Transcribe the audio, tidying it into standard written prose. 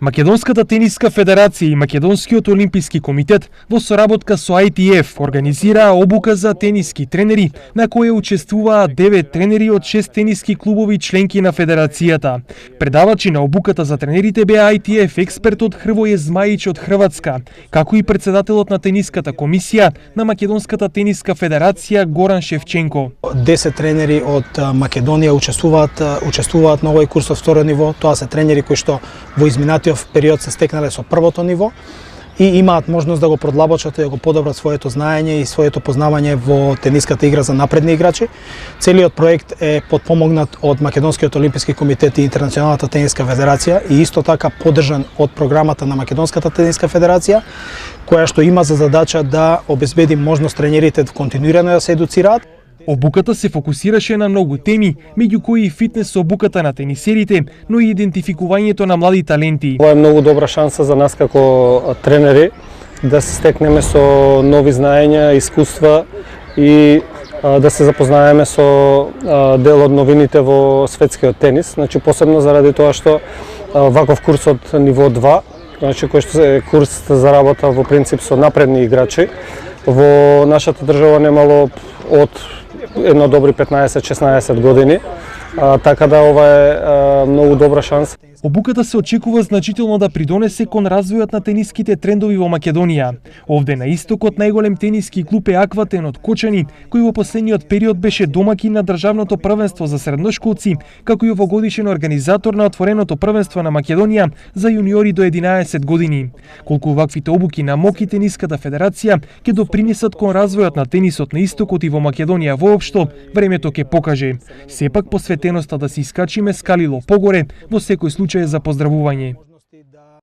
Македонската тениска федерација и Македонскиот олимписки комитет во соработка со ITF организираа обука за тениски тренери, на која учествуваат 9 тренери од 6 тениски клубови членки на федерацијата. Предавачи на обуката за тренерите беа ITF експертот Хрвоје Змајич од Хрватска, како и председателот на тениската комисија на Македонската тениска федерација Горан Шевченко. 10 тренери од Македонија учествуваат на овој курс од второ ниво. Тоа се тренери кои што во изминатиот период се стекнале со првото ниво и имаат можност да го продлабочат и да го подобрат своето знаење и своето познавање во тениската игра за напредни играчи. Целиот проект е потпомогнат од Македонскиот олимписки комитет и Интернационалната тениска федерација и исто така поддржан од програмата на Македонската тениска федерација, која што има за задача да обезбеди можност тренерите континуирано да се едуцираат. Обуката се фокусираше на многу теми, меѓу кои и фитнес обуката на тенисерите, но и идентификувањето на млади таленти. Ова е многу добра шанса за нас како тренери да се стекнеме со нови знаења, искуства и да се запознаеме со дел од новините во светскиот тенис, значи посебно заради тоа што ваков курс од ниво 2, значи кој што е курс за работа во принцип со напредни играчи, во нашата држава немало од едно добри 15-16 години, така да ова е многу добра шанса. Обуката се очекува значително да придонесе кон развојот на тениските трендови во Македонија. Овде на истокот најголем тениски клуб е Акватен од Кочани, кој во последниот период беше домакин на државното првенство за средношколци, како и овогодишен организатор на отвореното првенство на Македонија за јуниори до 11 години. Колку ваквите обуки на МОК и Тениската федерација ќе допринесат кон развојот на тенисот на истокот и во Македонија воопшто, времето ќе покаже. Сепак посветеноста да се искачиме скалило погоре, во секој случај за поздравување.